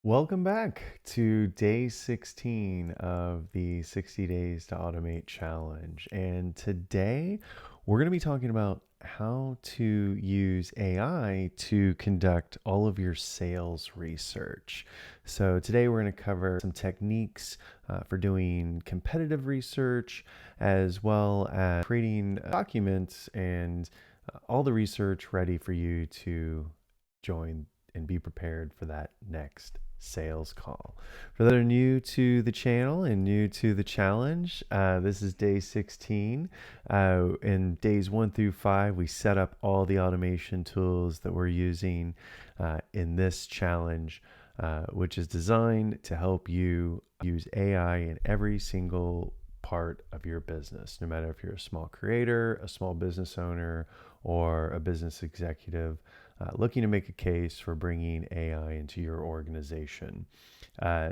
Welcome back to day 16 of the 60 Days to Automate Challenge. And today we're going to be talking about how to use AI to conduct all of your sales research. So today we're going to cover some techniques for doing competitive research, as well as creating documents and all the research ready for you to join and be prepared for that next sales call. For those that are new to the channel and new to the challenge, this is day 16. In days 1 through 5, we set up all the automation tools that we're using in this challenge, which is designed to help you use AI in every single part of your business, no matter if you're a small creator, a small business owner, or a business executive looking to make a case for bringing AI into your organization.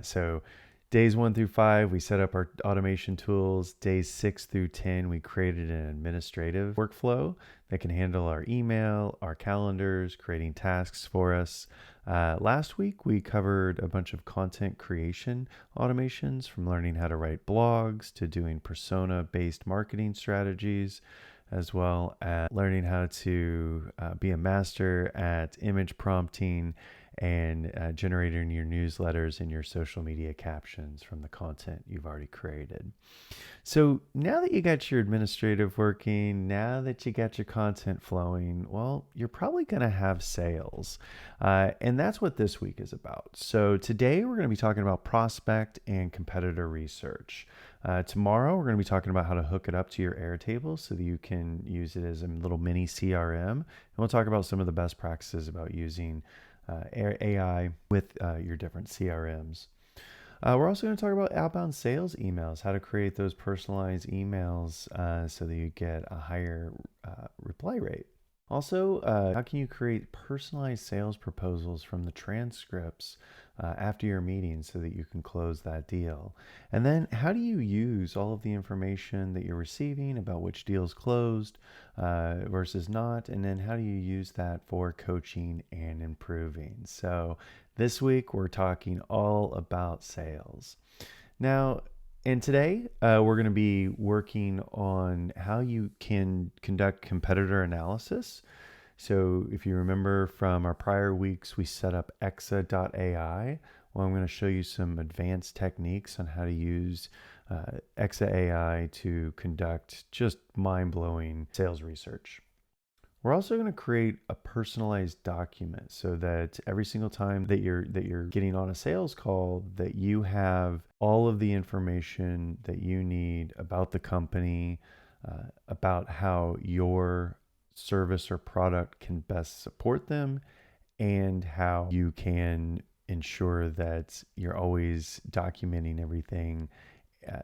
So days 1 through 5, we set up our automation tools. Days 6 through 10, we created an administrative workflow that can handle our email, our calendars, creating tasks for us. Last week, we covered a bunch of content creation automations, from learning how to write blogs to doing persona-based marketing strategies, as well as learning how to be a master at image prompting and generating your newsletters and your social media captions from the content you've already created. So now that you got your administrative working, now that you got your content flowing, well, you're probably going to have sales. And that's what this week is about. So today we're going to be talking about prospect and competitor research. Tomorrow we're going to be talking about how to hook it up to your Airtable so that you can use it as a little mini CRM. And we'll talk about some of the best practices about using AI with your different CRMs. We're also going to talk about outbound sales emails, how to create those personalized emails so that you get a higher reply rate. Also, how can you create personalized sales proposals from the transcripts after your meeting so that you can close that deal? And then how do you use all of the information that you're receiving about which deals closed versus not? And then how do you use that for coaching and improving? So this week, we're talking all about sales. Now, and today, we're going to be working on how you can conduct competitor analysis. So if you remember from our prior weeks, we set up EXA AI. Well, I'm going to show you some advanced techniques on how to use EXA AI to conduct just mind-blowing sales research. We're also going to create a personalized document so that every single time that you're getting on a sales call, that you have all of the information that you need about the company, about how your service or product can best support them, and how you can ensure that you're always documenting everything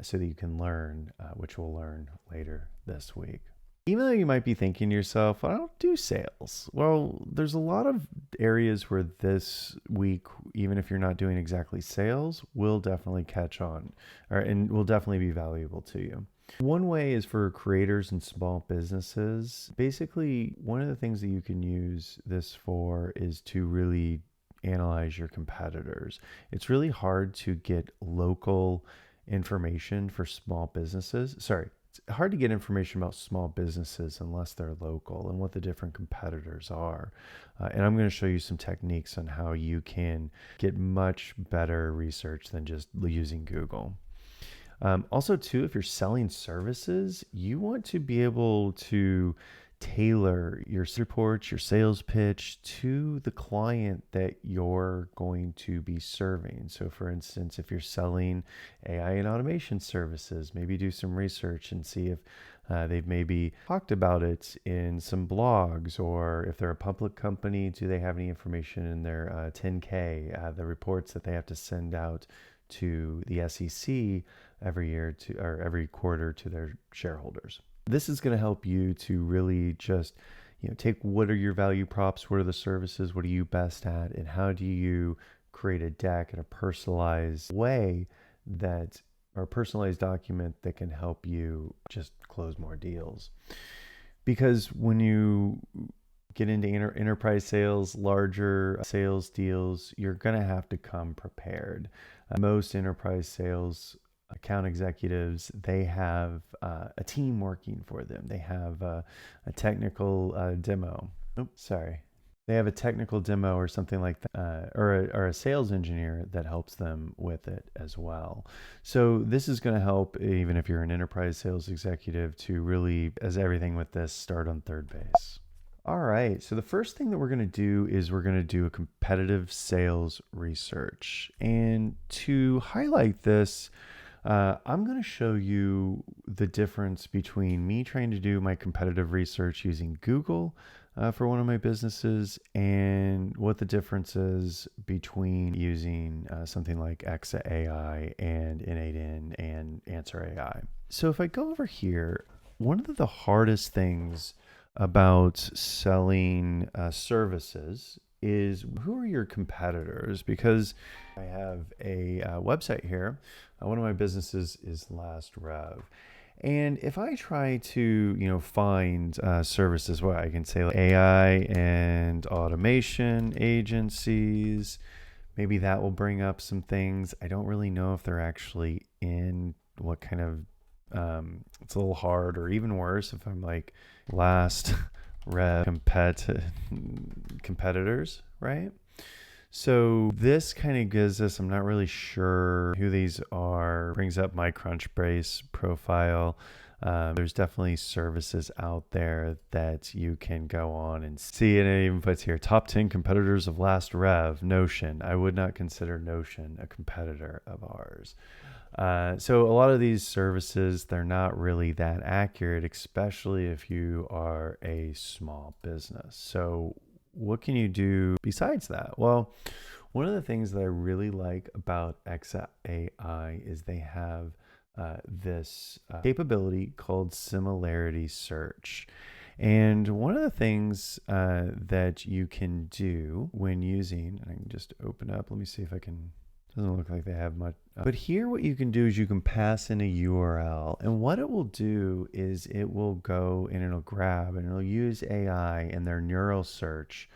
so that you can learn, which we'll learn later this week. Even though you might be thinking to yourself, I don't do sales. Well, there's a lot of areas where this week, even if you're not doing exactly sales, will definitely catch on and will definitely be valuable to you. One way is for creators and small businesses. Basically, one of the things that you can use this for is to really analyze your competitors. It's really hard to get local information for small businesses. It's hard to get information about small businesses unless they're local and what the different competitors are. And I'm going to show you some techniques on how you can get much better research than just using Google. Also, too, if you're selling services, you want to be able to tailor your reports, your sales pitch to the client that you're going to be serving. So for instance, if you're selling AI and automation services, maybe do some research and see if they've maybe talked about it in some blogs, or if they're a public company, do they have any information in their 10K, the reports that they have to send out to the SEC every year or every quarter to their shareholders. This is going to help you to really just, take what are your value props, what are the services, what are you best at, and how do you create a deck in a personalized way or a personalized document that can help you just close more deals. Because when you get into enterprise sales, larger sales deals, you're going to have to come prepared. Most enterprise sales account executives, they have a team working for them. They have a technical demo. Oops, sorry. They have a technical demo or something like that, or a sales engineer that helps them with it as well. So this is going to help even if you're an enterprise sales executive to really, as everything with this, start on third base. All right, so the first thing that we're going to do is we're going to do a competitive sales research. And to highlight this, I'm going to show you the difference between me trying to do my competitive research using Google for one of my businesses and what the difference is between using something like EXA AI and N8N and AnswerAI. So if I go over here, one of the hardest things about selling services is who are your competitors? Because I have a website here. One of my businesses is Last Rev. And if I try to, find services, what I can say like AI and automation agencies, maybe that will bring up some things. I don't really know if they're actually in what kind of, it's a little hard, or even worse, if I'm like Last Rev competitors, right? So this kind of gives us, I'm not really sure who these are, brings up my Crunchbase profile. There's definitely services out there that you can go on and see, and it even puts here, top 10 competitors of Last Rev, Notion. I would not consider Notion a competitor of ours. So a lot of these services, they're not really that accurate, especially if you are a small business. So what can you do besides that? Well, one of the things that I really like about EXA AI is they have this capability called similarity search. And one of the things that you can do when using, and I can just open up, let me see if I can, doesn't look like they have much. But here what you can do is you can pass in a URL, and what it will do is it will go and it'll grab and it'll use AI and their neural search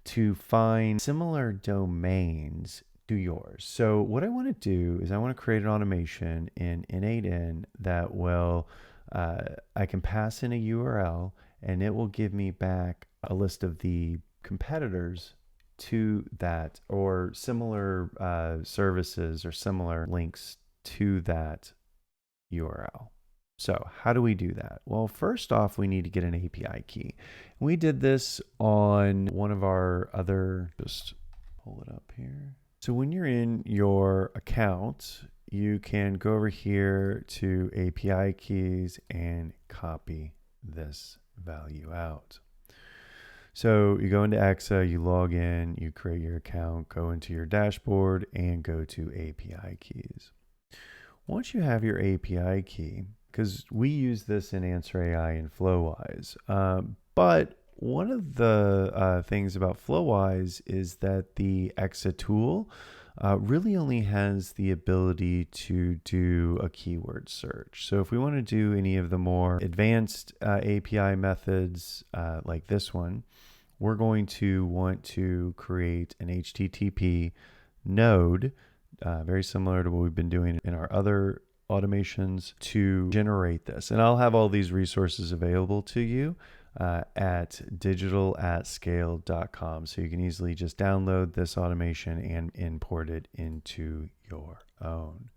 to find similar domains to yours. So what I want to do is I want to create an automation in N8N that will, I can pass in a URL and it will give me back a list of the competitors to that, or similar services or similar links to that URL. So how do we do that? Well, first off, we need to get an API key. We did this on one of our other, just pull it up here. So when you're in your account, you can go over here to API keys and copy this value out. So you go into EXA, you log in, you create your account, go into your dashboard, and go to API keys. Once you have your API key, because we use this in AnswerAI and Flowise, but one of the things about Flowise is that the EXA tool really only has the ability to do a keyword search. So if we want to do any of the more advanced API methods like this one, we're going to want to create an HTTP node, very similar to what we've been doing in our other automations, to generate this. And I'll have all these resources available to you at digitalatscale.com. So you can easily just download this automation and import it into your own.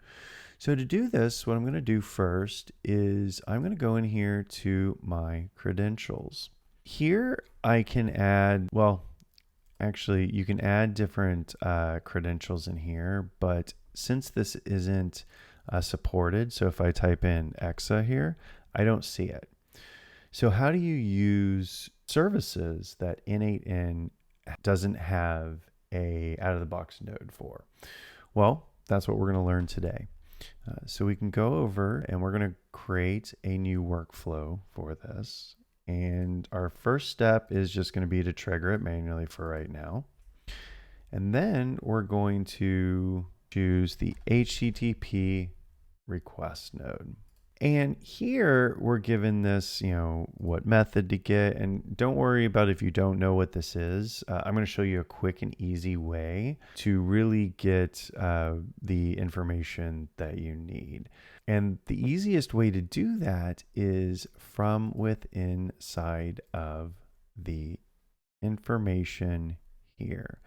So to do this, what I'm going to do first is I'm going to go in here to my credentials. Here I can add, well, actually you can add different credentials in here, but since this isn't supported, so if I type in EXA here, I don't see it. So how do you use services that N8N doesn't have a out-of-the-box node for? Well, that's what we're going to learn today. So we can go over and we're going to create a new workflow for this. And our first step is just going to be to trigger it manually for right now. And then we're going to choose the HTTP request node. And here we're given this, what method to get. And don't worry about if you don't know what this is. I'm going to show you a quick and easy way to really get the information that you need. And the easiest way to do that is from within inside of the information here.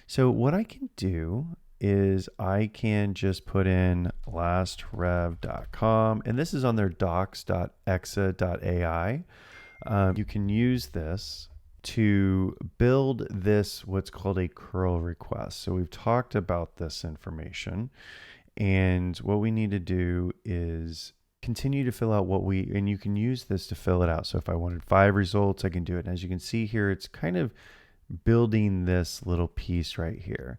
So what I can do is I can just put in lastrev.com, and this is on their docs.exa.ai. You can use this to build this, what's called a curl request. So we've talked about this information, and what we need to do is continue to fill out and you can use this to fill it out. So if I wanted 5 results, I can do it. And as you can see here, it's kind of building this little piece right here.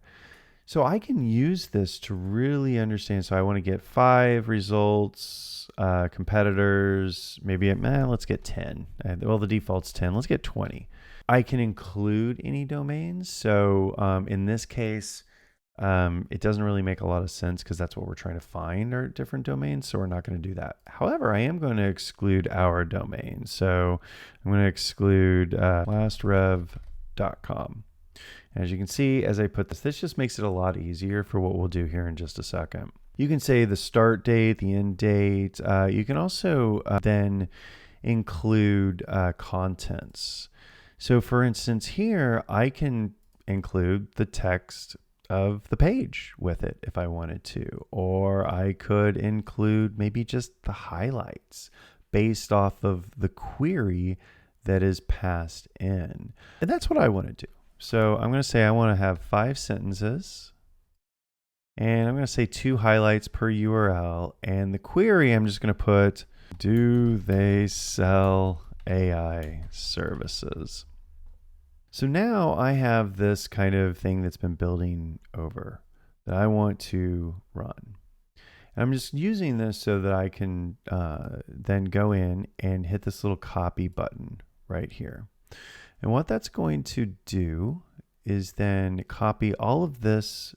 So I can use this to really understand. So I want to get 5 results, competitors, maybe let's get 10. Well, the default's 10. Let's get 20. I can include any domains. So in this case, it doesn't really make a lot of sense because that's what we're trying to find are different domains. So we're not going to do that. However, I am going to exclude our domain. So I'm going to exclude lastrev.com. As you can see, as I put this just makes it a lot easier for what we'll do here in just a second. You can say the start date, the end date. You can also then include contents. So for instance, here I can include the text of the page with it if I wanted to, or I could include maybe just the highlights based off of the query that is passed in. And that's what I want to do. So I'm going to say I want to have 5 sentences, and I'm going to say 2 highlights per URL. And the query, I'm just going to put, do they sell AI services? So now I have this kind of thing that's been building over that I want to run. And I'm just using this so that I can then go in and hit this little copy button right here. And what that's going to do is then copy all of this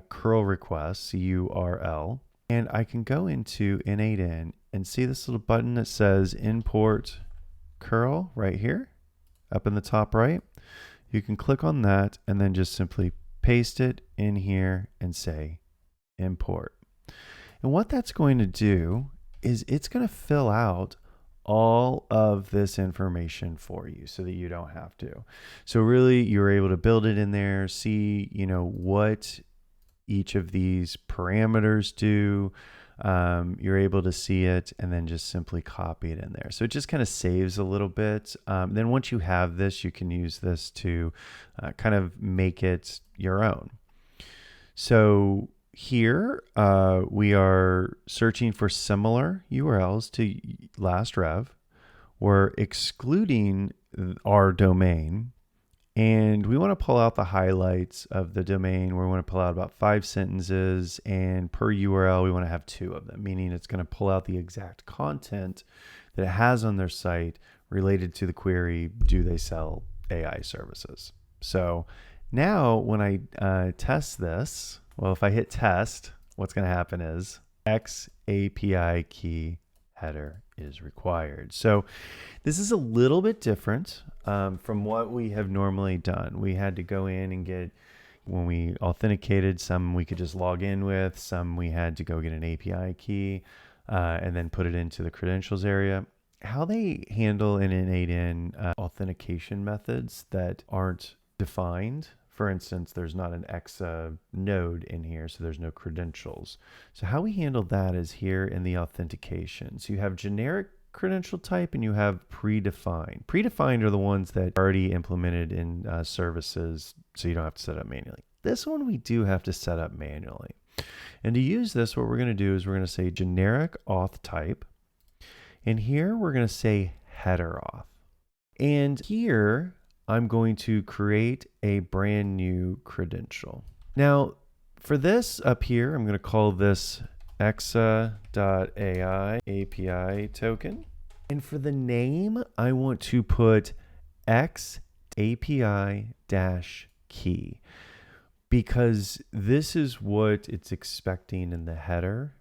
curl request, URL, and I can go into N8N and see this little button that says import curl right here up in the top right. You can click on that and then just simply paste it in here and say import. And what that's going to do is it's going to fill out all of this information for you so that you don't have to. So really you're able to build it in there, see, what each of these parameters do. You're able to see it and then just simply copy it in there. So it just kind of saves a little bit. Then once you have this, you can use this to kind of make it your own. So here we are searching for similar URLs to Last Rev. We're excluding our domain, and we want to pull out the highlights of the domain. We want to pull out about 5 sentences, and per URL we want to have 2 of them, meaning it's going to pull out the exact content that it has on their site related to the query, do they sell AI services? So now when I test this, well, if I hit test, what's going to happen is EXA API key header is required. So this is a little bit different from what we have normally done. We had to go in and get, when we authenticated, some we could just log in with, some we had to go get an API key and then put it into the credentials area. How they handle in N8N authentication methods that aren't defined. For instance, there's not an EXA node in here, so there's no credentials. So how we handle that is here in the authentication. So you have generic credential type and you have predefined. Predefined are the ones that are already implemented in services, so you don't have to set up manually. This one we do have to set up manually. And to use this, what we're going to do is we're going to say generic auth type. And here we're going to say header auth. And here I'm going to create a brand new credential. Now, for this up here, I'm going to call this EXA.AI API token. And for the name, I want to put X API-key because this is what it's expecting in the header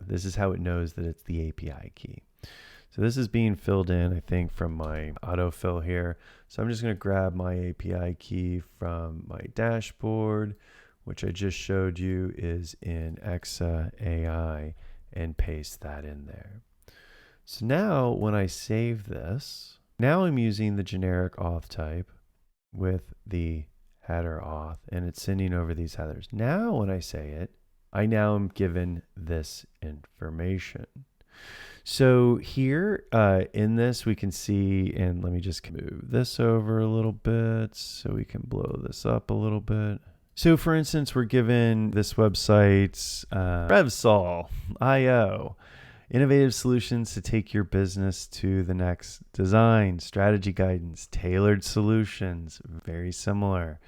this is how it knows that it's the API key. So this is being filled in, I think, from my autofill here. So I'm just going to grab my API key from my dashboard, which I just showed you is in EXA AI, and paste that in there. So now when I save this, now I'm using the generic auth type with the header auth, and it's sending over these headers. Now when I say it, I now am given this information. So here in this, we can see, and let me just move this over a little bit so we can blow this up a little bit. So for instance, we're given this website's RevSol.io, innovative solutions to take your business to the next. Design, strategy guidance, tailored solutions, very similar.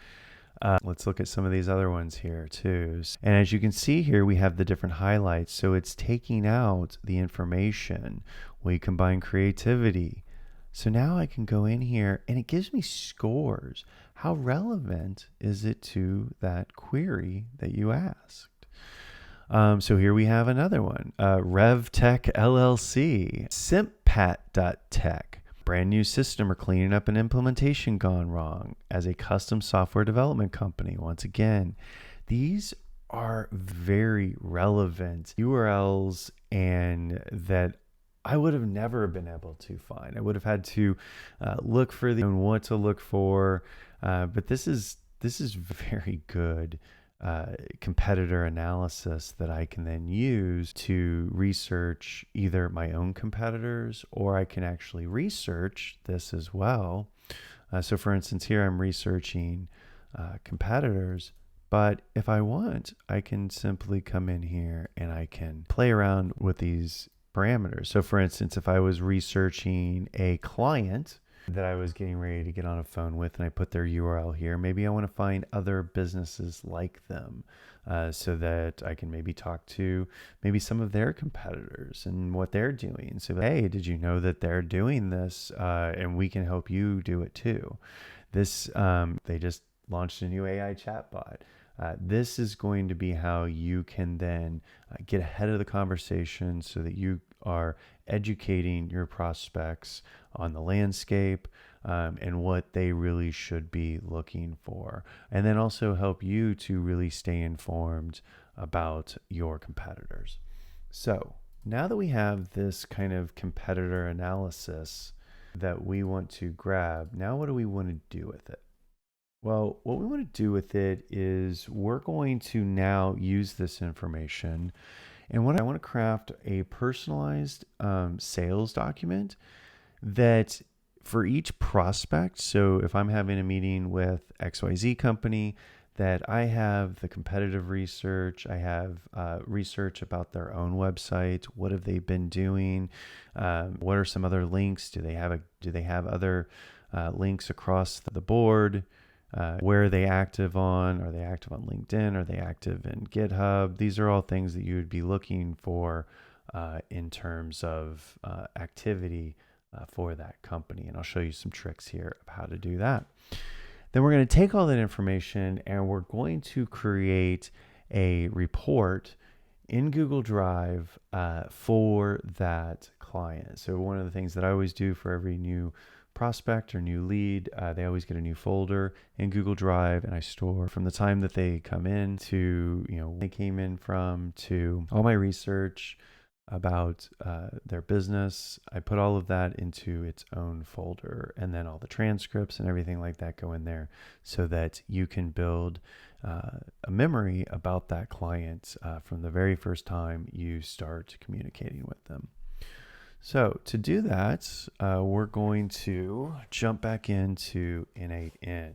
Let's look at some of these other ones here too. And as you can see here, we have the different highlights. So it's taking out the information. We combine creativity. So now I can go in here and it gives me scores. How relevant is it to that query that you asked? So here we have another one. RevTech LLC, Simpat.tech. Brand new system or cleaning up an implementation gone wrong as a custom software development company. Once again, these are very relevant URLs and that I would have never been able to find. I would have had to look for and what to look for. But this is very good competitor analysis that I can then use to research either my own competitors, or I can actually research this as well. So for instance, here I'm researching competitors, but if I want, I can simply come in here and I can play around with these parameters. So for instance, if I was researching a client that I was getting ready to get on a phone with, and I put their URL here, maybe I want to find other businesses like them so that I can maybe talk to maybe some of their competitors and what they're doing. So, hey, did you know that they're doing this? And we can help you do it too. This, they just launched a new AI chatbot. This is going to be how you can then get ahead of the conversation so that you are educating your prospects on the landscape and what they really should be looking for. And then also help you to really stay informed about your competitors. So now that we have this kind of competitor analysis that we want to grab, now what do we want to do with it? Well, what we want to do with it is we're going to now use this information, and I want to craft a personalized sales document that for each prospect. So if I'm having a meeting with XYZ company, that I have the competitive research, I have research about their own website. What have they been doing? What are some other links? Do they have other links across the board? Where are they active on? Are they active on LinkedIn? Are they active in GitHub? These are all things that you would be looking for in terms of activity for that company. And I'll show you some tricks here of how to do that. Then we're going to take all that information and we're going to create a report in Google Drive for that client. So one of the things that I always do for every new prospect or new lead, they always get a new folder in Google Drive, and I store from the time that they come in to, they came in from, to all my research about their business. I put all of that into its own folder, and then all the transcripts and everything like that go in there so that you can build a memory about that client from the very first time you start communicating with them. So to do that, we're going to jump back into N8N.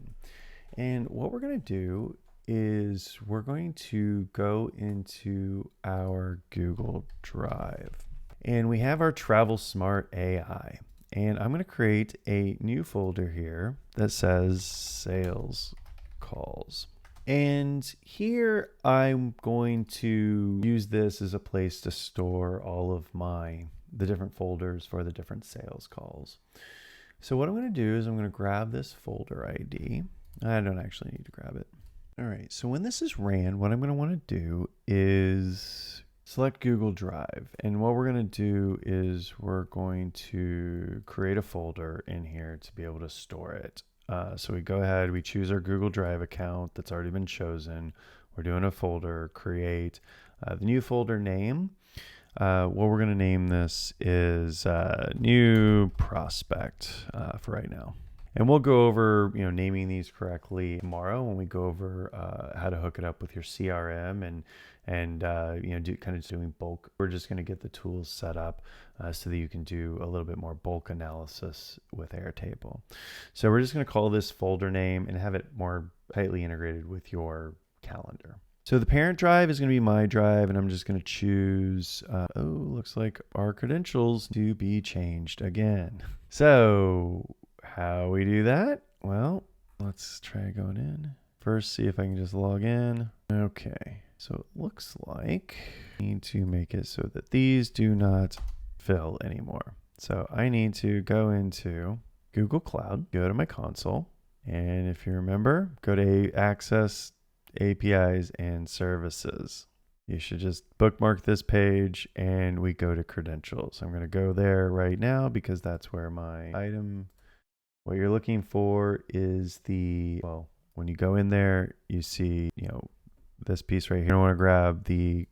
And what we're going to do is we're going to go into our Google Drive. And we have our Travel Smart AI. And I'm going to create a new folder here that says sales calls. And here I'm going to use this as a place to store all of the different folders for the different sales calls. So what I'm going to do is I'm going to grab this folder ID. I don't actually need to grab it. All right, so when this is ran, what I'm going to want to do is Select Google Drive. And what we're going to do is we're going to create a folder in here to be able to store it. So we go ahead, we choose our Google Drive account that's already been chosen. We're doing a folder, create the new folder name. What we're going to name this is new prospect for right now. And we'll go over, naming these correctly tomorrow when we go over how to hook it up with your CRM and doing bulk. We're just going to get the tools set up so that you can do a little bit more bulk analysis with Airtable. So we're just going to call this folder name and have it more tightly integrated with your calendar. So the parent drive is going to be my drive, and I'm just going to choose, looks like our credentials to be changed again. So how we do that? Well, let's try going in. First, see if I can just log in. Okay, so it looks like I need to make it so that these do not fill anymore. So I need to go into Google Cloud, go to my console, and if you remember, go to Access APIs and services. You should just bookmark this page and we go to credentials. I'm going to go there right now because that's where my item, what you're looking for is when you go in there, you see, this piece right here. You want to grab the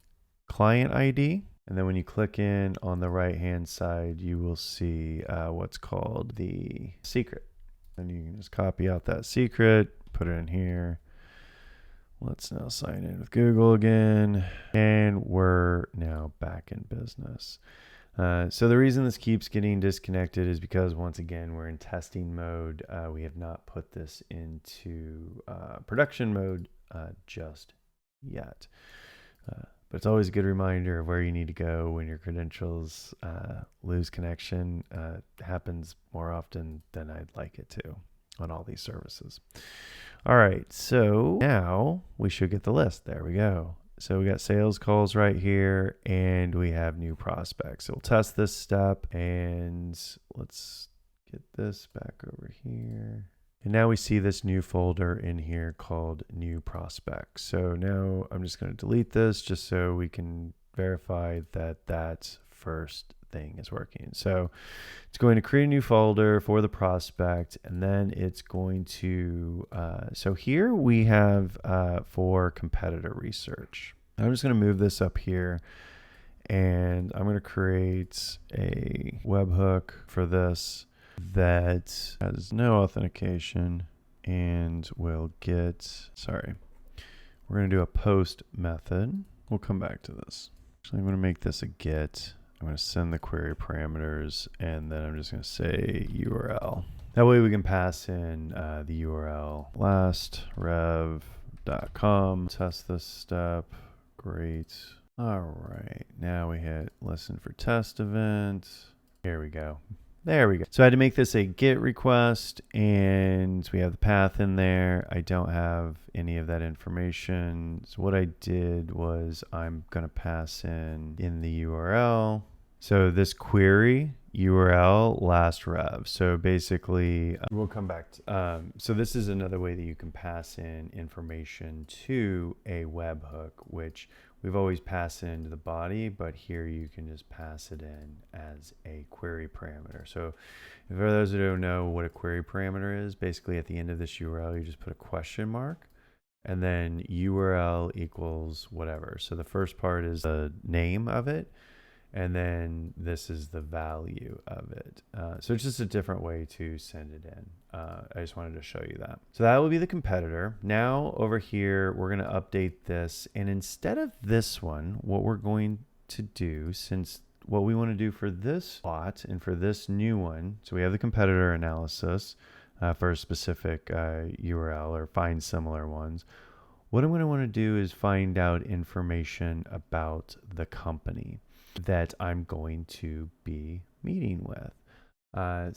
client ID. And then when you click in on the right-hand side, you will see what's called the secret. And you can just copy out that secret, put it in here. Let's now sign in with Google again, and we're now back in business. So the reason this keeps getting disconnected is because, once again, we're in testing mode. We have not put this into production mode just yet. But it's always a good reminder of where you need to go when your credentials lose connection. Happens more often than I'd like it to on all these services. All right, so now we should get the list. There we go. So we got sales calls right here, and we have new prospects. So we'll test this step, and let's get this back over here. And now we see this new folder in here called new prospects. So now I'm just going to delete this just so we can verify that that first thing is working. So it's going to create a new folder for the prospect, and then it's going to, so here we have for competitor research. I'm just going to move this up here, and I'm going to create a webhook for this that has no authentication, and we'll get, we're going to do a post method. We'll come back to this. Actually, I'm going to make this a get. I'm going to send the query parameters, and then I'm just going to say URL. That way we can pass in the URL, lastrev.com. Test this step. Great. All right. Now we hit listen for test event. Here we go. There we go. So I had to make this a GET request, and we have the path in there. I don't have any of that information. So what I did was I'm going to pass in the URL. So this query URL Last Rev. So basically, we'll come back to, so this is another way that you can pass in information to a webhook, which we've always passed into the body, but here you can just pass it in as a query parameter. So for those who don't know what a query parameter is, basically at the end of this URL, you just put a question mark and then URL equals whatever. So the first part is the name of it, and then this is the value of it. So it's just a different way to send it in. I just wanted to show you that. So that will be the competitor. Now over here, we're going to update this. And instead of this one, what we're going to do, since what we want to do for this plot and for this new one, so we have the competitor analysis for a specific URL or find similar ones. What I'm going to want to do is find out information about the company that I'm going to be meeting with.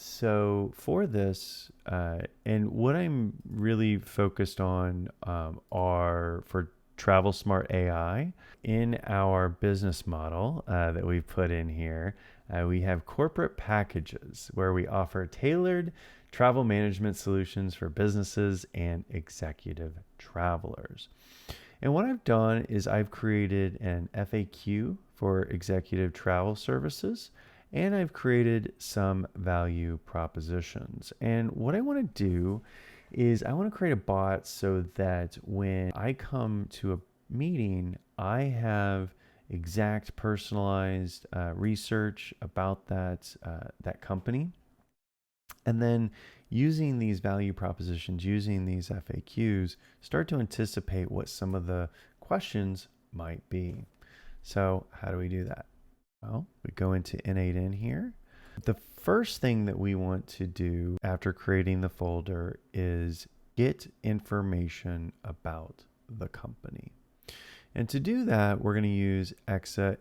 So for this, and what I'm really focused on are for Travel Smart AI in our business model that we've put in here. We have corporate packages where we offer tailored travel management solutions for businesses and executive travelers. And what I've done is I've created an FAQ for executive travel services, and I've created some value propositions. And what I want to do is I want to create a bot so that when I come to a meeting, I have exact personalized research about that company. And then using these value propositions, using these FAQs, start to anticipate what some of the questions might be. So how do we do that? Well, we go into N8N here. The first thing that we want to do after creating the folder is get information about the company. And to do that, we're going to use EXA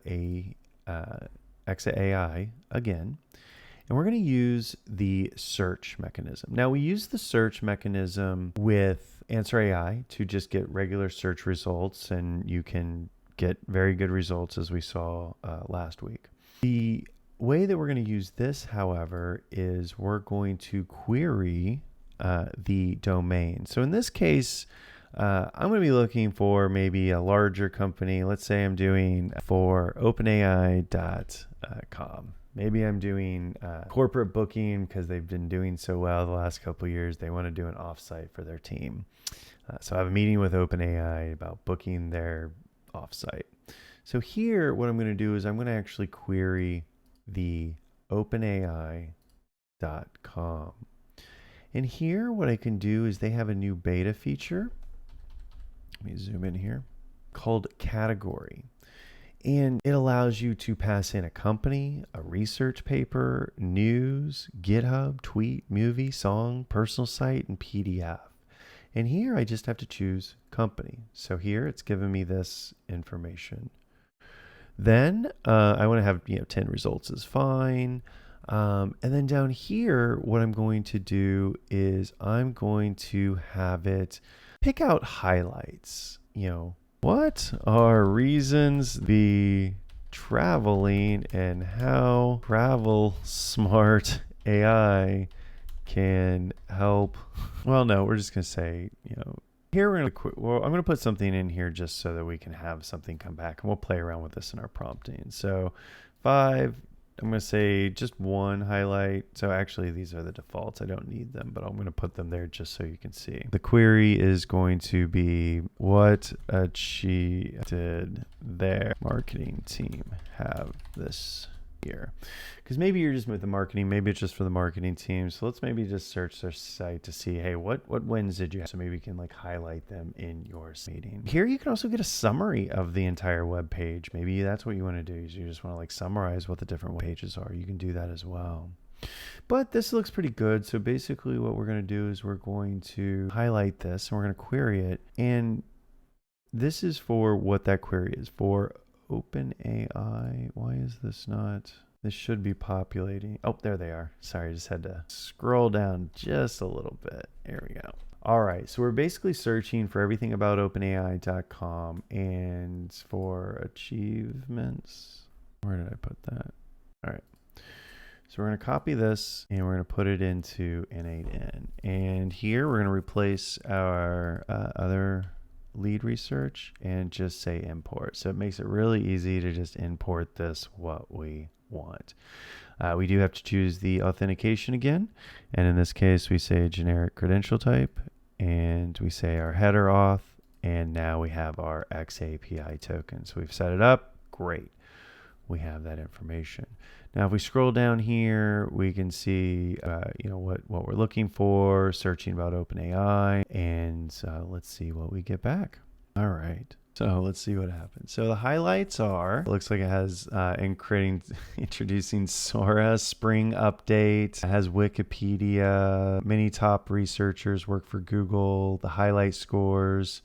AI again. And we're going to use the search mechanism. Now, we use the search mechanism with AnswerAI to just get regular search results, and you can get very good results as we saw last week. The way that we're going to use this, however, is we're going to query the domain. So in this case, I'm going to be looking for maybe a larger company. Let's say I'm doing for openai.com. Maybe I'm doing corporate booking because they've been doing so well the last couple of years. They want to do an offsite for their team. So I have a meeting with OpenAI about booking their offsite. So here, what I'm going to do is I'm going to actually query the openai.com. And here, what I can do is they have a new beta feature. Let me zoom in here, called category. And it allows you to pass in a company, a research paper, news, GitHub, tweet, movie, song, personal site, and PDF. And here I just have to choose company. So here it's giving me this information. Then I want to have 10 results is fine. And then down here, what I'm going to do is I'm going to have it pick out highlights. What are reasons be traveling and how travel smart AI can help? Well, no, we're just going to say, here we're going to I'm going to put something in here just so that we can have something come back, and we'll play around with this in our prompting. So 5, I'm going to say just one highlight. So actually these are the defaults. I don't need them, but I'm going to put them there just so you can see. The query is going to be, what did their marketing team have this year? Because maybe you're just with the marketing, maybe it's just for the marketing team. So let's maybe just search their site to see, hey, what wins did you have? So maybe we can highlight them in your meeting. Here you can also get a summary of the entire web page. Maybe that's what you want to do, is you just want to summarize what the different pages are. You can do that as well. But this looks pretty good. So basically what we're going to do is we're going to highlight this and we're going to query it. And this is for what that query is for. OpenAI. Why is this not? This should be populating. Oh, there they are. Sorry, I just had to scroll down just a little bit. There we go. All right, so we're basically searching for everything about openai.com and for achievements. Where did I put that? All right. So we're going to copy this and we're going to put it into N8N. And here we're going to replace our other lead research and just say import. So it makes it really easy to just import this what we want. We do have to choose the authentication again. And in this case, we say generic credential type and we say our header auth. And now we have our EXA API token. So we've set it up. Great. We have that information. Now, if we scroll down here, we can see, what we're looking for, searching about OpenAI, and let's see what we get back. All right. So let's see what happens. So the highlights are, it looks like it has introducing Sora, Spring Update, it has Wikipedia, many top researchers work for Google, the highlight scores.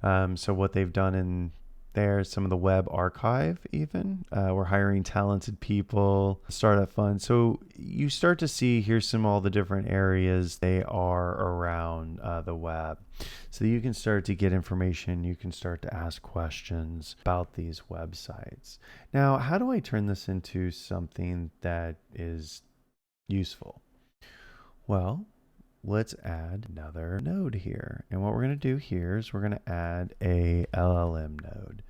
So what they've done in there, some of the web archive even. We're hiring talented people, startup fund. So you start to see here's all the different areas they are around the web. So you can start to get information. You can start to ask questions about these websites. Now, how do I turn this into something that is useful? Well, let's add another node here. And what we're going to do here is we're going to add a LLM node.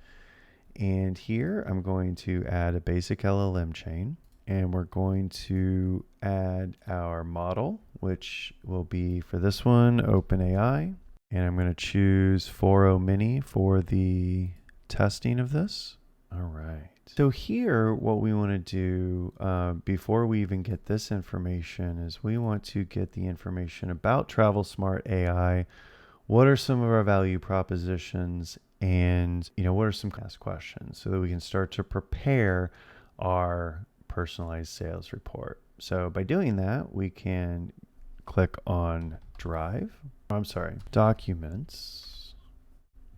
And here I'm going to add a basic LLM chain, and we're going to add our model, which will be for this one, OpenAI. And I'm going to choose 4.0 mini for the testing of this. All right. So here, what we want to do before we even get this information is we want to get the information about Travel Smart AI. What are some of our value propositions, and what are some ask questions so that we can start to prepare our personalized sales report. So by doing that, we can click on Documents,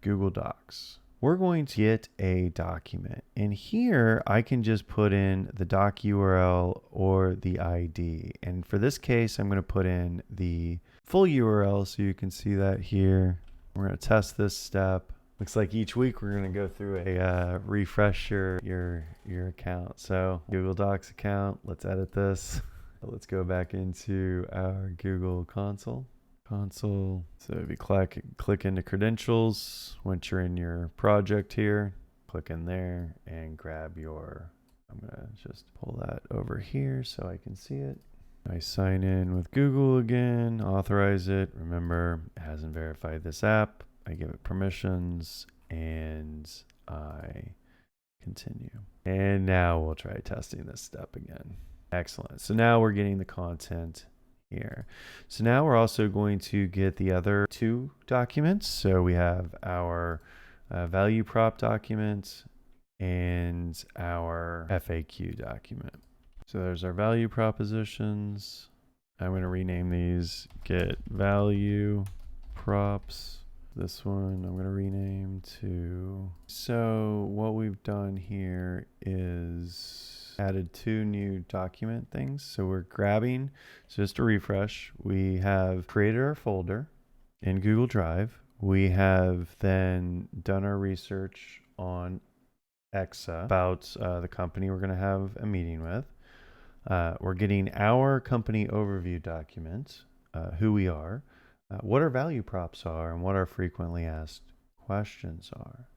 Google Docs. We're going to get a document, and here I can just put in the doc URL or the ID. And for this case, I'm going to put in the full URL so you can see that here. We're going to test this step. Looks like each week we're going to go through a refresh your account. So Google Docs account, let's edit this. Let's go back into our Google console. So if you click into credentials, once you're in your project here, click in there and grab I'm gonna just pull that over here so I can see it. I sign in with Google again, authorize it. Remember, it hasn't verified this app. I give it permissions and I continue. And now we'll try testing this step again. Excellent. So now we're getting the content here. So now we're also going to get the other two documents. So we have our value prop document and our FAQ document. So there's our value propositions. I'm going to rename these get value props. This one I'm going to rename to. So what we've done here is added two new document things. So we're grabbing, so just to refresh, we have created our folder in Google Drive. We have then done our research on EXA about the company we're going to have a meeting with. We're getting our company overview document, who we are, what our value props are, and what our frequently asked questions are.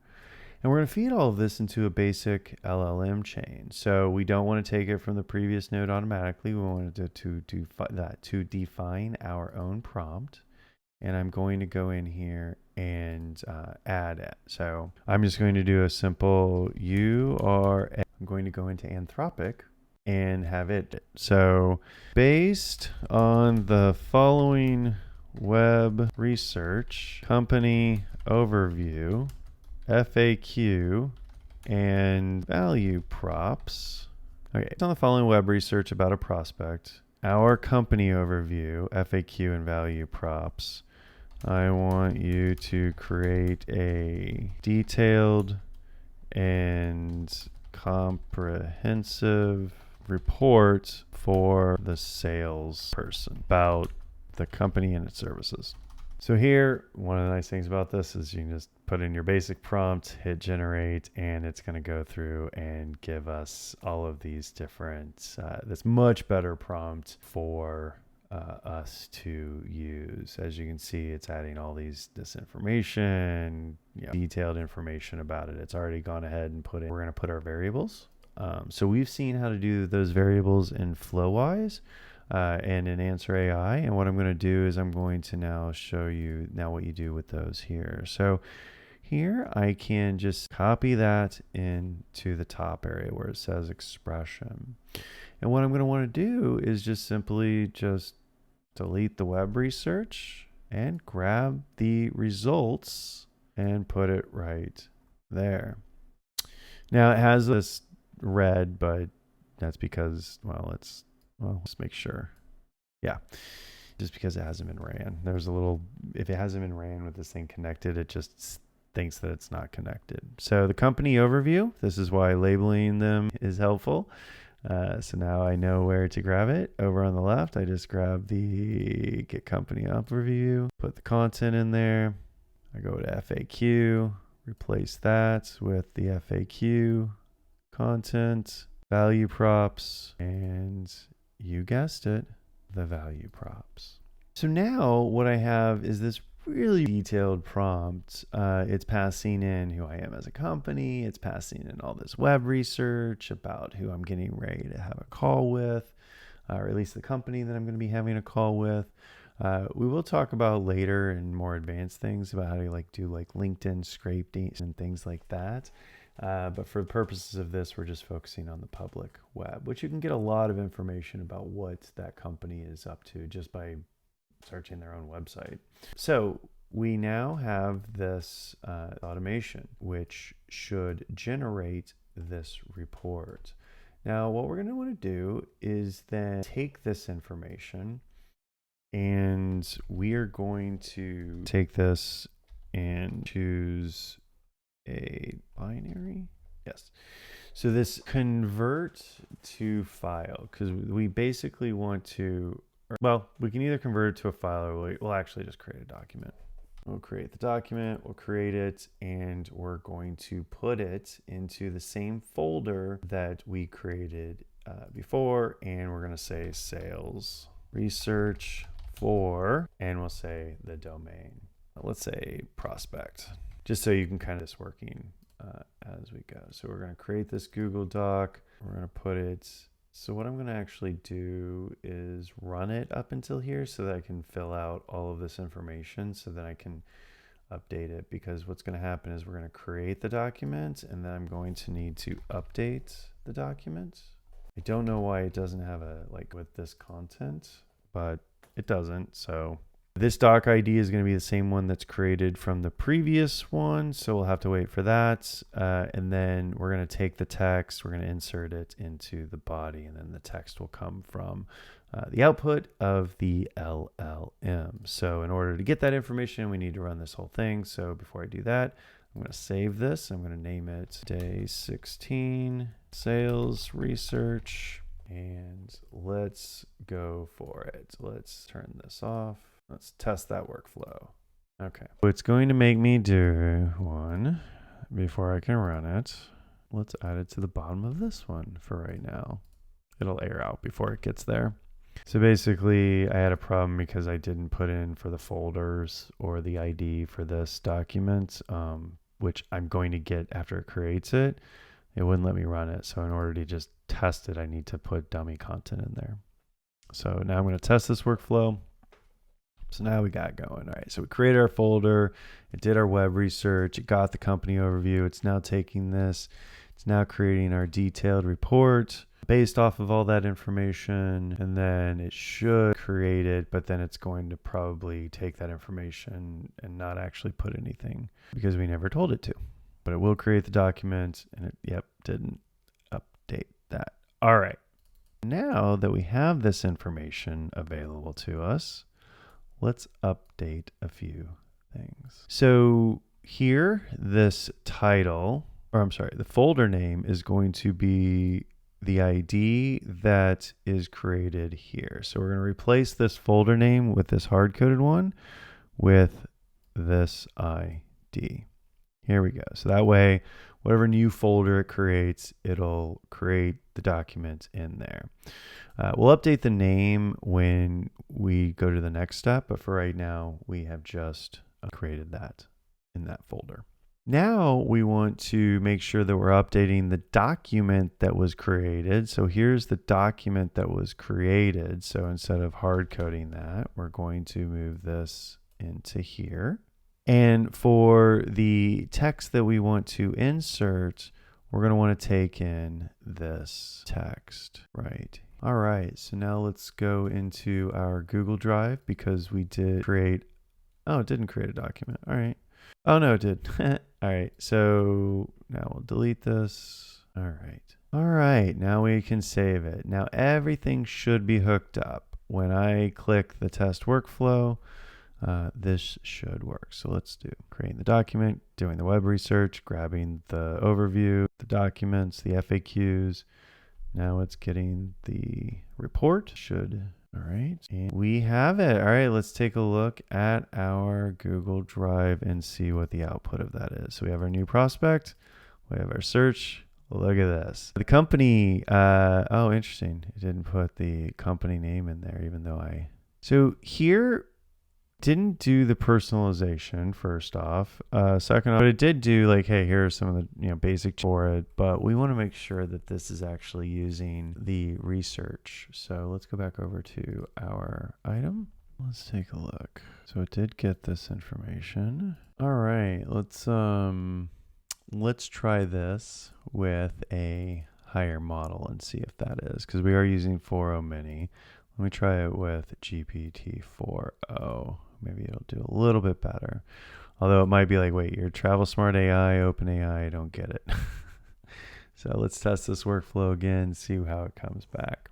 And we're going to feed all of this into a basic LLM chain. So we don't want to take it from the previous node automatically. We wanted to define our own prompt. And I'm going to go in here and add it. So I'm just going to do a simple I'm going to go into Anthropic and have it. So based on the following web research, company overview, FAQ, and value props. Okay, based on the following web research about a prospect, our company overview, FAQ, and value props, I want you to create a detailed and comprehensive report for the salesperson about the company and its services. So here, one of the nice things about this is you can just put in your basic prompt, hit generate, and it's going to go through and give us all of these different, this much better prompt for us to use. As you can see, it's adding all this information, detailed information about it. It's already gone ahead and we're going to put our variables. So we've seen how to do those variables in Flowise. And in AnswerAI. And what I'm going to do is I'm going to now show you what you do with those here. So here I can just copy that into the top area where it says expression. And what I'm going to want to do is just simply delete the web research and grab the results and put it right there. Now it has this red, but that's because, let's make sure. Yeah, just because it hasn't been ran. If it hasn't been ran with this thing connected, it just thinks that it's not connected. So the company overview, this is why labeling them is helpful. So now I know where to grab it. Over on the left, I just grab the get company overview, put the content in there. I go to FAQ, replace that with the FAQ content, value props, and you guessed it, the value props. So now what I have is this really detailed prompt. It's passing in who I am as a company. It's passing in all this web research about who I'm getting ready to have a call with, or at least the company that I'm going to be having a call with. We will talk about later and more advanced things about how to do LinkedIn scraping and things like that. But for the purposes of this, we're just focusing on the public web, which you can get a lot of information about what that company is up to just by searching their own website. So we now have this automation, which should generate this report. Now, what we're going to want to do is then take this information, and we are going to take this and choose a binary. Yes. So this convert to file, because we basically want to, well, we can either convert it to a file or we'll actually just create a document. We'll create the document, we'll create it, and we're going to put it into the same folder that we created before, and we're going to say sales research for, and we'll say the domain. Let's say prospect, just so you can kind of this working as we go. So we're going to create this Google Doc. We're going to put it. So what I'm going to actually do is run it up until here so that I can fill out all of this information so that I can update it, because what's going to happen is we're going to create the document and then I'm going to need to update the document. I don't know why it doesn't have a with this content, but it doesn't. So this doc ID is going to be the same one that's created from the previous one. So we'll have to wait for that. And then we're going to take the text, we're going to insert it into the body, and then the text will come from the output of the LLM. So in order to get that information, we need to run this whole thing. So before I do that, I'm going to save this. I'm going to name it day 16 sales research, and let's go for it. Let's turn this off. Let's test that workflow. Okay. So it's going to make me do one before I can run it. Let's add it to the bottom of this one for right now. It'll air out before it gets there. So basically, I had a problem because I didn't put in for the folders or the ID for this document, which I'm going to get after it creates it. It wouldn't let me run it. So in order to just test it, I need to put dummy content in there. So now I'm going to test this workflow. So now we got going. All right, so we created our folder, it did our web research, it got the company overview. It's now taking this, it's now creating our detailed report based off of all that information, and then it should create it, but then it's going to probably take that information and not actually put anything because we never told it to. But it will create the document, and it, didn't update that. All right, now that we have this information available to us, let's update a few things. So here, this title, or I'm sorry, the folder name is going to be the ID that is created here. So we're going to replace this folder name with this hard-coded one with this ID. Here we go. So that way, whatever new folder it creates, it'll create the document in there. We'll update the name when we go to the next step, but for right now, we have just created that in that folder. Now we want to make sure that we're updating the document that was created. So here's the document that was created. So instead of hard coding that, we're going to move this into here. And for the text that we want to insert, we're going to want to take in this text right. All right, so now let's go into our Google Drive because we did create, oh, it didn't create a document. All right. Oh, no, it did. All right, so now we'll delete this. All right. All right, now we can save it. Now everything should be hooked up. When I click the test workflow, this should work. So let's do creating the document, doing the web research, grabbing the overview, the documents, the FAQs. Now it's getting the report. All right. And we have it. All right. Let's take a look at our Google Drive and see what the output of that is. So we have our new prospect. We have our search. Look at this. The company. Oh, interesting. It didn't put the company name in there, even though so here, Didn't do the personalization first off. Second off, but it did do like, hey, here are some of the basic for it, but we want to make sure that this is actually using the research. So let's go back over to our item. Let's take a look. So it did get this information. All right, let's try this with a higher model and see if that is, because we are using 4.0 mini. Let me try it with GPT 4.0. Maybe it'll do a little bit better. Although it might be like, wait, you're Travel Smart AI, OpenAI, I don't get it. So let's test this workflow again, see how it comes back.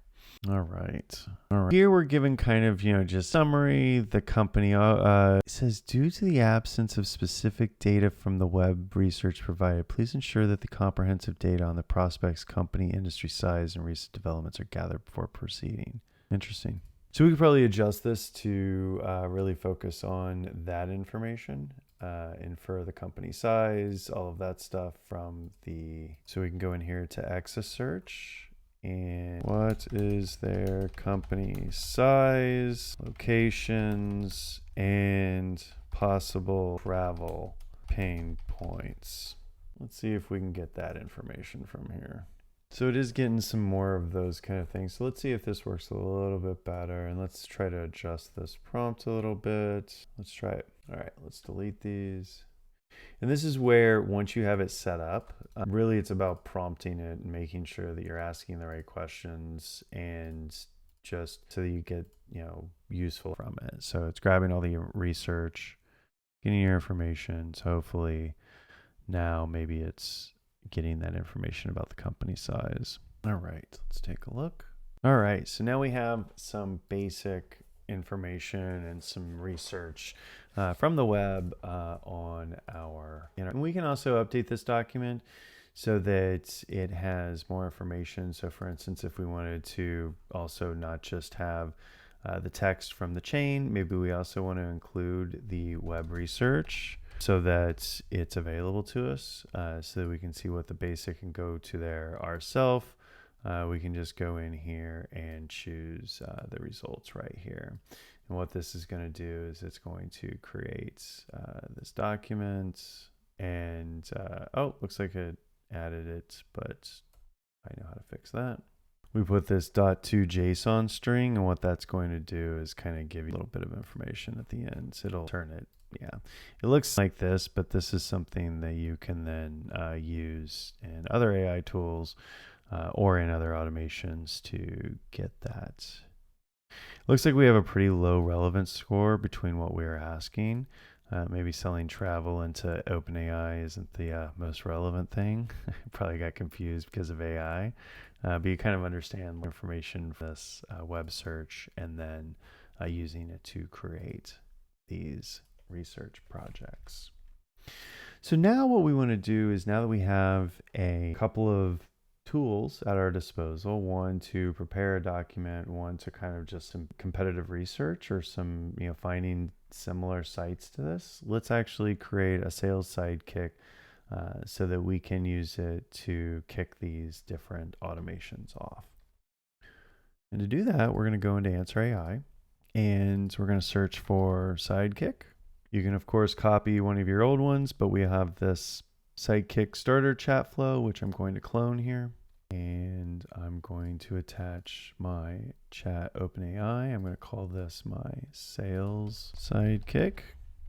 All right. Here we're given kind of, just summary, the company. It says, due to the absence of specific data from the web research provided, please ensure that the comprehensive data on the prospect's company, industry size, and recent developments are gathered before proceeding. Interesting. So we could probably adjust this to really focus on that information, infer the company size, all of that stuff from so we can go in here to EXA search. And what is their company size, locations, and possible travel pain points? Let's see if we can get that information from here. So it is getting some more of those kind of things. So let's see if this works a little bit better. And let's try to adjust this prompt a little bit. Let's try it. All right, let's delete these. And this is where, once you have it set up, really it's about prompting it and making sure that you're asking the right questions, and just so that you get, useful from it. So it's grabbing all the research, getting your information. So hopefully now maybe it's getting that information about the company size. All right, let's take a look. All right, so now we have some basic information and some research from the web on our, and we can also update this document so that it has more information. So for instance, if we wanted to also not just have the text from the chain, maybe we also want to include the web research so that it's available to us, so that we can see what the basic and go to there ourselves. We can just go in here and choose the results right here. And what this is going to do is it's going to create this document, and oh, looks like it added it, but I know how to fix that. We put this .to JSON string, and what that's going to do is kind of give you a little bit of information at the end. So it'll turn it. Yeah, it looks like this, but this is something that you can then use in other AI tools or in other automations to get that. Looks like we have a pretty low relevance score between what we're asking. Maybe selling travel into OpenAI isn't the most relevant thing. Probably got confused because of AI. But you kind of understand information from this web search, and then using it to create these research projects. So now what we want to do is, now that we have a couple of tools at our disposal, one to prepare a document, one to kind of just some competitive research or some, finding similar sites to this, let's actually create a sales sidekick so that we can use it to kick these different automations off. And to do that, we're going to go into AnswerAI, and we're going to search for Sidekick. You can, of course, copy one of your old ones, but we have this Sidekick starter chat flow, which I'm going to clone here. And I'm going to attach my chat OpenAI. I'm going to call this my sales sidekick.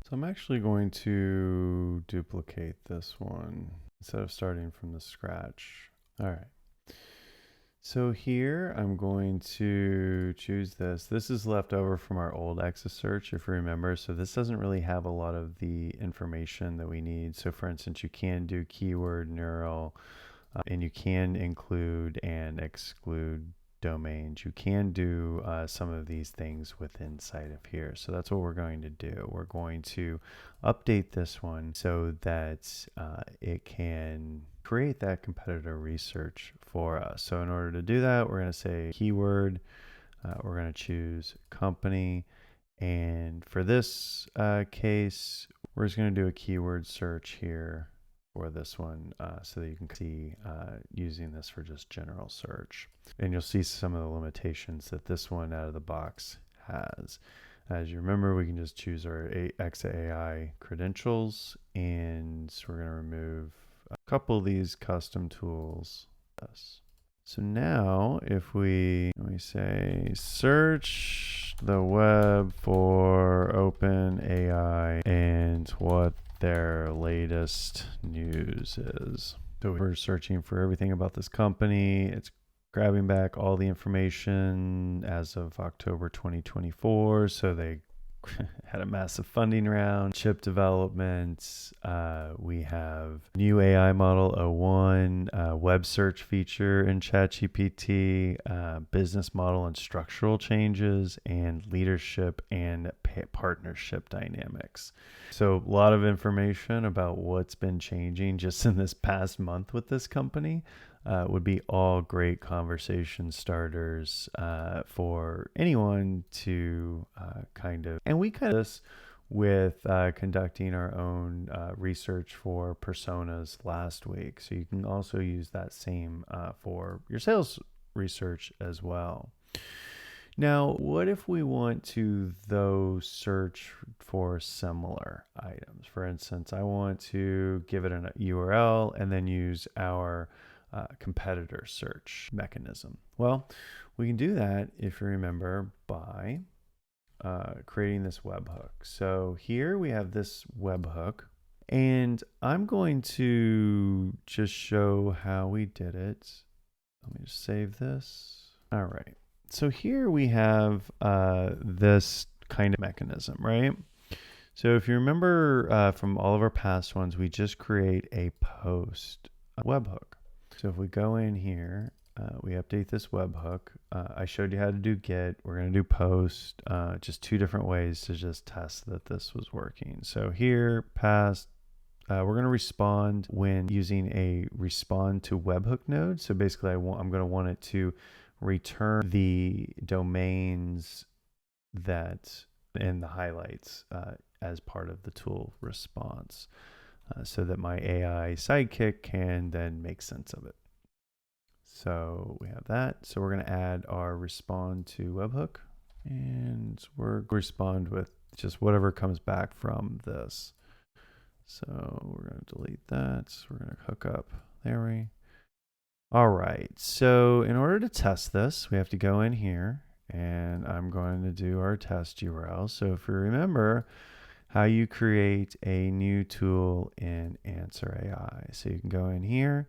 So I'm actually going to duplicate this one instead of starting from the scratch. All right. So here I'm going to choose this. This is left over from our old EXA search, if you remember. So this doesn't really have a lot of the information that we need. So for instance, you can do keyword neural, and you can include and exclude domains. You can do some of these things within inside of here. So that's what we're going to do. We're going to update this one so that it can create that competitor research for us. So in order to do that, we're going to say keyword. We're going to choose company. And for this case, we're just going to do a keyword search here for this one so that you can see using this for just general search. And you'll see some of the limitations that this one out of the box has. As you remember, we can just choose our EXA AI credentials, and we're going to remove a couple of these custom tools. So now if we say search the web for OpenAI and what their latest news is. So we're searching for everything about this company. It's grabbing back all the information as of October 2024. So they had a massive funding round, chip development. We have new AI model O1, web search feature in ChatGPT, business model and structural changes, and leadership and partnership dynamics. So a lot of information about what's been changing just in this past month with this company. Would be all great conversation starters for anyone to and we kind of this with conducting our own research for personas last week. So you can also use that same for your sales research as well. Now, what if we want to, though, search for similar items? For instance, I want to give it a URL and then use our competitor search mechanism. Well, we can do that, if you remember, by creating this webhook. So here we have this webhook, and I'm going to just show how we did it. Let me just save this. All right. So here we have this kind of mechanism, right? So if you remember from all of our past ones, we just create a post webhook. So if we go in here, we update this webhook. I showed you how to do get. We're going to do post, just two different ways to just test that this was working. So here, past, we're going to respond when using a respond to webhook node. So basically, I'm going to want it to return the domains that in the highlights as part of the tool response. So that my AI Sidekick can then make sense of it. So we have that. So we're going to add our respond to webhook, and we're going to respond with just whatever comes back from this. So we're going to delete that. We're going to hook up. There we. All right. So in order to test this, we have to go in here, and I'm going to do our test URL. So if you remember, how you create a new tool in AnswerAI. So you can go in here,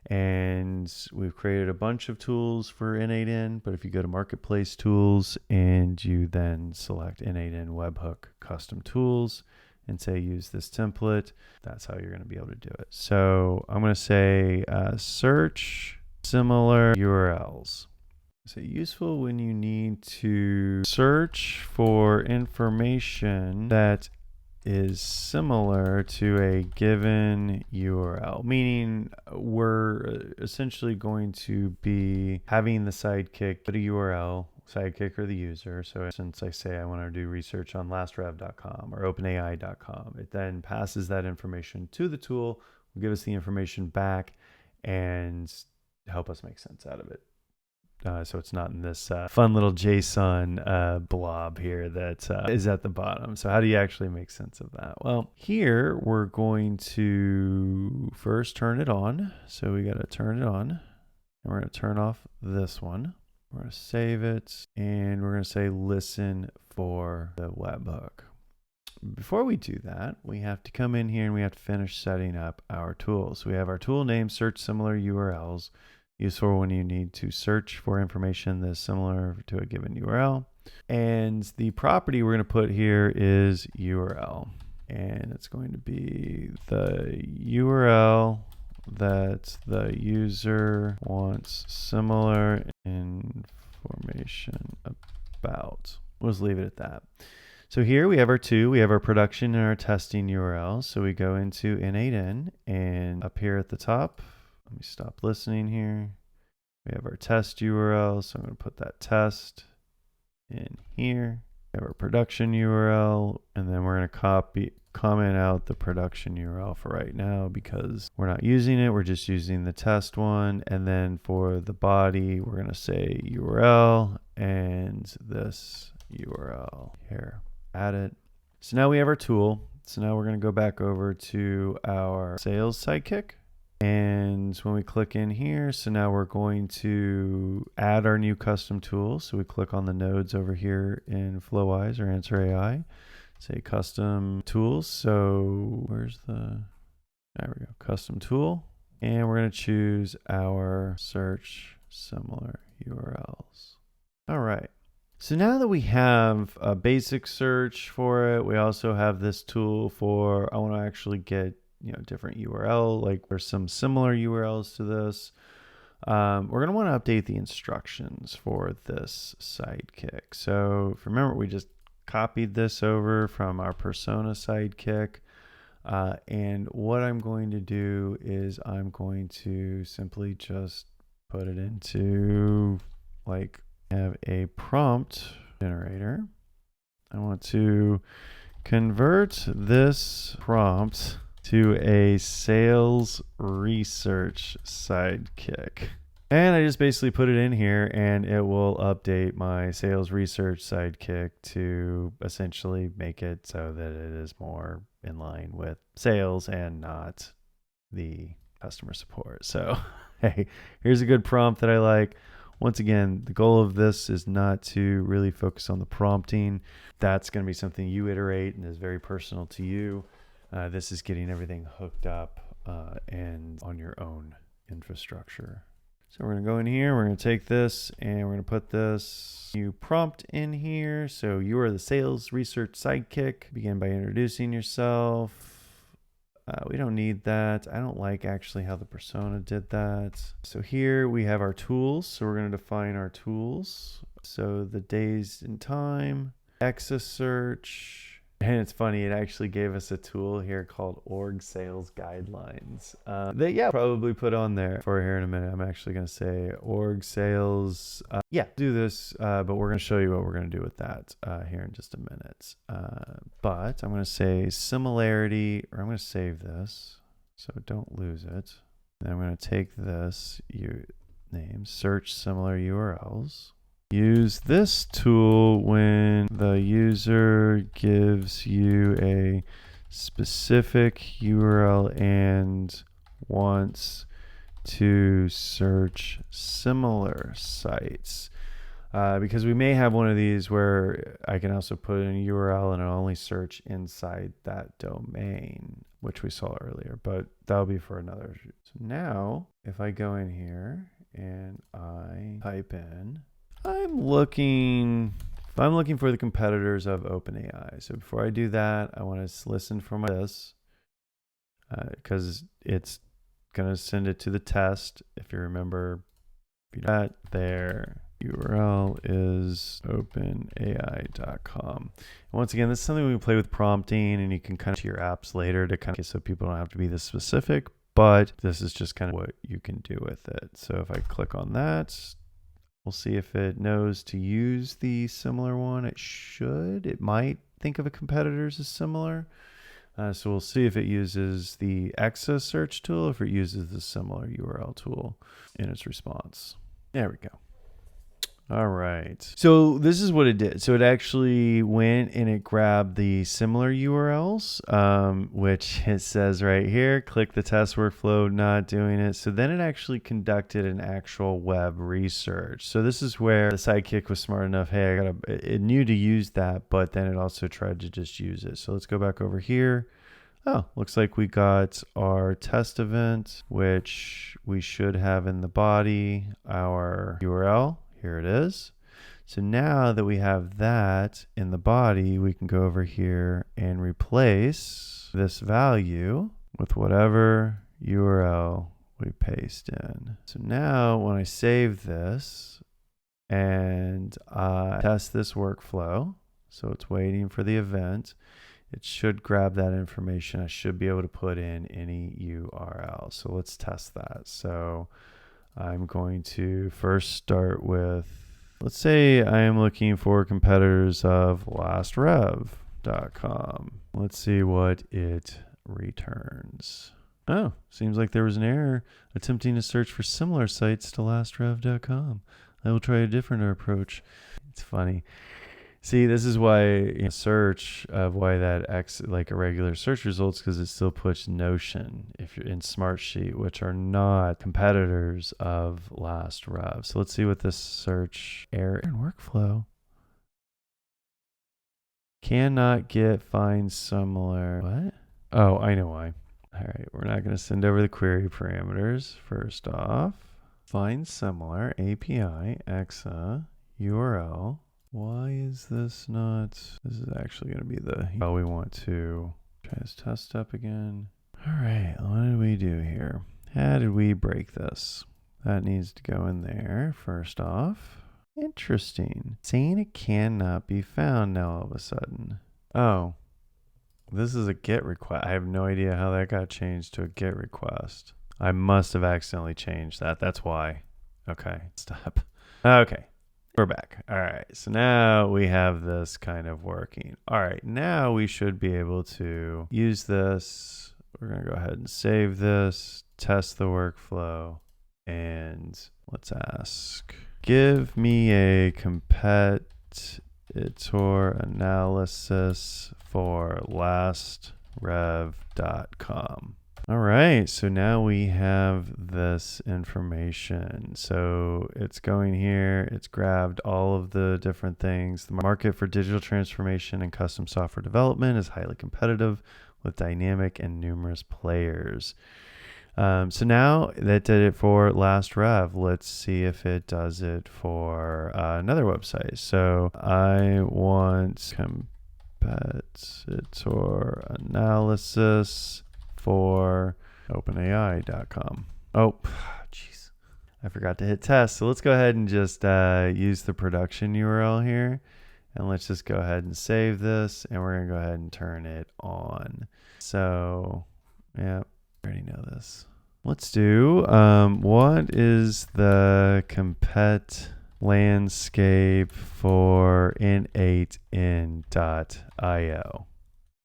and we've created a bunch of tools for N8N, but if you go to Marketplace Tools and you then select N8N Webhook Custom Tools and say use this template, that's how you're going to be able to do it. So I'm going to say search similar URLs. So useful when you need to search for information that is similar to a given URL, meaning we're essentially going to be having the Sidekick put a URL, Sidekick or the user. So since I say I want to do research on lastrev.com or openai.com, it then passes that information to the tool, will give us the information back and help us make sense out of it. So it's not in this fun little JSON blob here that is at the bottom. So how do you actually make sense of that? Well, here we're going to first turn it on. So we got to turn it on, and we're going to turn off this one. We're going to save it, and we're going to say listen for the webhook. Before we do that, we have to come in here and we have to finish setting up our tools. So we have our tool name, search similar URLs. Useful when you need to search for information that's similar to a given URL. And the property we're going to put here is URL. And it's going to be the URL that the user wants similar information about. We'll just leave it at that. So here we have our two. We have our production and our testing URL. So we go into N8N, and up here at the top, let me stop listening here. We have our test URL, so I'm going to put that test in here. We have our production URL, and then we're going to comment out the production URL for right now because we're not using it. We're just using the test one. And then for the body, we're going to say URL and this URL here. Add it. So now we have our tool. So now we're going to go back over to our sales Sidekick. And when we click in here, so now we're going to add our new custom tool. So we click on the nodes over here in Flowise or AnswerAI. Say custom tools. So where's the, there we go, custom tool. And we're going to choose our search similar URLs. All right. So now that we have a basic search for it, we also have this tool for, I want to actually get, different URL, like there's some similar URLs to this. We're going to want to update the instructions for this Sidekick. So if you remember, we just copied this over from our persona Sidekick. And what I'm going to do is I'm going to simply just put it into like have a prompt generator. I want to convert this prompt to a sales research Sidekick. And I just basically put it in here and it will update my sales research Sidekick to essentially make it so that it is more in line with sales and not the customer support. So, hey, here's a good prompt that I like. Once again, the goal of this is not to really focus on the prompting. That's going to be something you iterate and is very personal to you. This is getting everything hooked up and on your own infrastructure. So we're going to go in here, we're going to take this and we're going to put this new prompt in here. So you are the sales research Sidekick. Begin by introducing yourself. We don't need that. I don't like actually how the persona did that. So here we have our tools. So we're going to define our tools. So the days and time, EXA search. And it's funny, it actually gave us a tool here called org sales guidelines that, probably put on there for here in a minute. I'm actually going to say org sales. Do this, but we're going to show you what we're going to do with that here in just a minute. But I'm going to say similarity, or I'm going to save this so don't lose it. And I'm going to take this name, search similar URLs. Use this tool when the user gives you a specific URL and wants to search similar sites. Because we may have one of these where I can also put in a URL and it'll only search inside that domain, which we saw earlier, but that'll be for another. So now if I go in here and I type in, if I'm looking for the competitors of OpenAI. So before I do that, I want to listen for this because it's going to send it to the test. If you remember that, their URL is openai.com. Once again, this is something we can play with prompting and you can kind of to your apps later to kind of so people don't have to be this specific, but this is just kind of what you can do with it. So if I click on that, we'll see if it knows to use the similar one. It should. It might think of a competitors as similar. So we'll see if it uses the EXA search tool, if it uses the similar URL tool in its response. There we go. All right. So this is what it did. So it actually went and it grabbed the similar URLs, which it says right here, click the test workflow, not doing it. So then it actually conducted an actual web research. So this is where the Sidekick was smart enough. Hey, it knew to use that, but then it also tried to just use it. So let's go back over here. Oh, looks like we got our test event, which we should have in the body, our URL. Here it is. So now that we have that in the body, we can go over here and replace this value with whatever URL we paste in. So now when I save this and I test this workflow, so it's waiting for the event, it should grab that information. I should be able to put in any URL. So let's test that. So I'm going to first start with, let's say I am looking for competitors of lastrev.com. Let's see what it returns. Oh, seems like there was an error attempting to search for similar sites to lastrev.com. I will try a different approach. It's funny. See, this is why search of why that X like irregular search results, because it still puts Notion if you're in Smartsheet, which are not competitors of Last Rev. So let's see what this search error and workflow cannot get find similar. What? Oh, I know why. All right, we're not going to send over the query parameters. First off, find similar API EXA URL. Why is this not? This is actually going to be the. Oh, we want to try this test up again. All right, what did we do here? How did we break this? That needs to go in there first off. Interesting. Saying it cannot be found now all of a sudden. Oh, this is a GET request. I have no idea how that got changed to a GET request. I must have accidentally changed that. That's why. Okay, stop. Okay, we're back. All right, so now we have this kind of working. All right, now we should be able to use this. We're going to go ahead and save this, test the workflow, and let's ask, give me a competitor analysis for lastrev.com. All right, so now we have this information. So it's going here, it's grabbed all of the different things. The market for digital transformation and custom software development is highly competitive with dynamic and numerous players. So now that did it for Last Rev. Let's see if it does it for another website. So I want competitor analysis for OpenAI.com. Oh, jeez. I forgot to hit test. So let's go ahead and just use the production URL here. And let's just go ahead and save this. And we're going to go ahead and turn it on. So, yeah, I already know this. Let's do, what is the compet landscape for n8n.io? I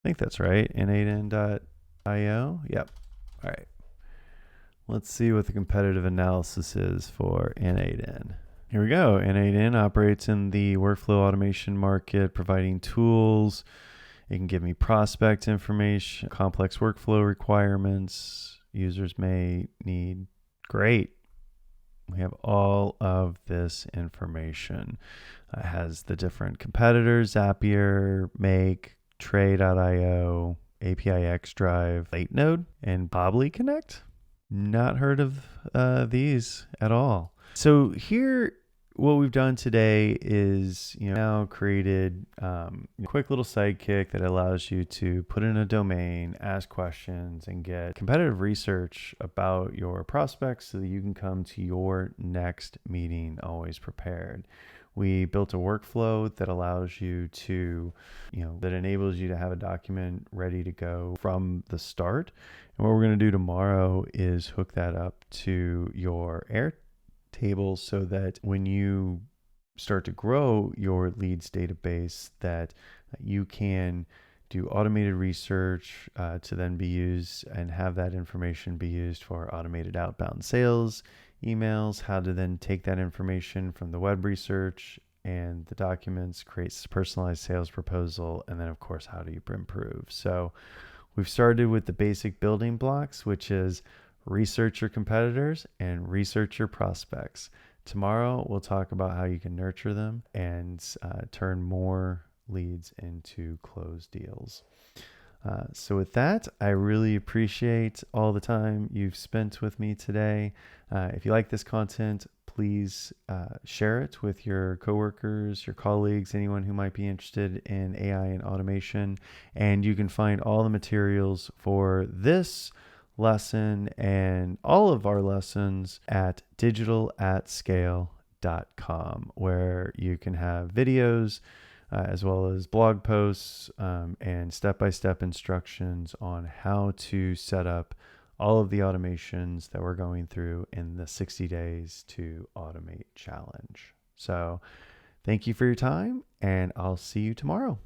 think that's right, n8n.io. Yep. All right. Let's see what the competitive analysis is for N8N. Here we go. N8N operates in the workflow automation market, providing tools. It can give me prospect information, complex workflow requirements users may need. Great. We have all of this information. It has the different competitors, Zapier, Make, Tray.io, API X Drive, Late Node, and Bobbly Connect. Not heard of these at all. So here, what we've done today is, now created a quick little Sidekick that allows you to put in a domain, ask questions, and get competitive research about your prospects so that you can come to your next meeting always prepared. We built a workflow that allows you to, that enables you to have a document ready to go from the start. And what we're going to do tomorrow is hook that up to your Airtable so that when you start to grow your leads database, that you can do automated research to then be used and have that information be used for automated outbound sales, emails, how to then take that information from the web research and the documents, create a personalized sales proposal, and then of course, how do you improve? So we've started with the basic building blocks, which is research your competitors and research your prospects. Tomorrow, we'll talk about how you can nurture them and turn more leads into closed deals. So with that, I really appreciate all the time you've spent with me today. If you like this content, please share it with your coworkers, your colleagues, anyone who might be interested in AI and automation. And you can find all the materials for this lesson and all of our lessons at digitalatscale.com, where you can have videos as well as blog posts and step-by-step instructions on how to set up all of the automations that we're going through in the 60 days to automate challenge. So thank you for your time, and I'll see you tomorrow.